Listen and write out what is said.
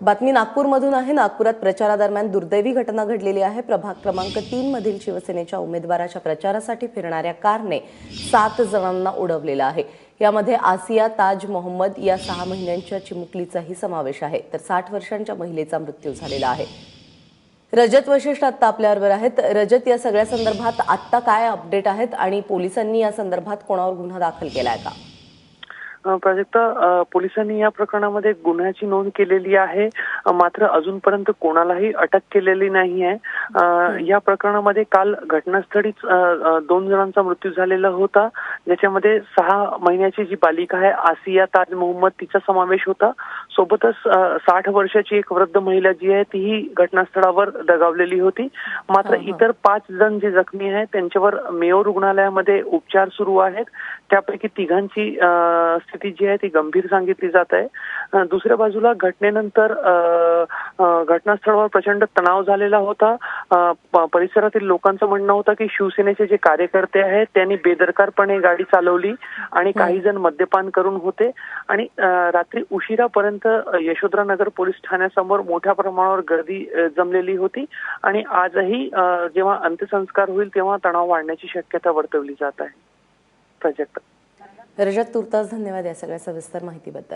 बातमी नागपूरमधून आहे। नागपुरात प्रचारादरम्यान दुर्दैवी घटना घडलेली आहे। प्रभाग क्रमांक 3 मधील शिवसेनेच्या उमेदवाराच्या प्रचारासाठी फिरणाऱ्या कारने 7 जणांना उडवलेलं आहे। यामध्ये आसिया ताज मोहम्मद या 6 महिन्यांच्या चिमुकलीचाही समावेश आहे, तर 60 वर्षांच्या महिलेचा मृत्यू झालेला आहे। रजत वशिष्ठ आता आपल्याबरोबर आहेत। रजत, या सगळ्या संदर्भात आता काय अपडेट आहेत आणि पोलिसांनी या संदर्भात कोणावर गुन्हा दाखल केलाय का? प्राजक्ता, पोलिसांनी या प्रकरणामध्ये गुन्ह्याची नोंद केलेली आहे, मात्र अजूनपर्यंत कोणालाही अटक केलेली नाही आहे। या प्रकरणामध्ये काल घटनास्थळीच 2 जणांचा मृत्यू झालेला होता, ज्याच्यामध्ये 6 महिन्याची जी बालिका आहे आसिया ताज मोहम्मद तिचा समावेश होता। सोबतच 60 वर्षाची एक वृद्ध महिला जी आहे तीही घटनास्थळावर दगावलेली होती। मात्र इतर 5 जण जे जखमी आहेत त्यांच्यावर मेयो रुग्णालयामध्ये उपचार सुरू आहेत। त्यापैकी 3घांची स्थिती जी आहे ती गंभीर सांगितली जात आहे। दुसऱ्या बाजूला घटनेनंतर घटनास्थळावर प्रचंड तणाव झालेला होता। परिसरातील लोकांचं म्हणणं होतं की शिवसेनेचे जे कार्यकर्ते आहेत त्यांनी बेदरकारपणे गाडी चालवली आणि काही जण मद्यपान करून होते आणि रात्री उशिरापर्यंत यशोधरानगर पोलीस ठाण्यासमोर मोठ्या प्रमाणावर गर्दी जमलेली होती आणि आजही जेव्हा अंत्यसंस्कार होईल तेव्हा तणाव वाढण्याची शक्यता वर्तवली जात आहे। प्राजक्ता, रजत, तुर्तास धन्यवाद या सगळ्या सविस्तर माहितीबद्दल।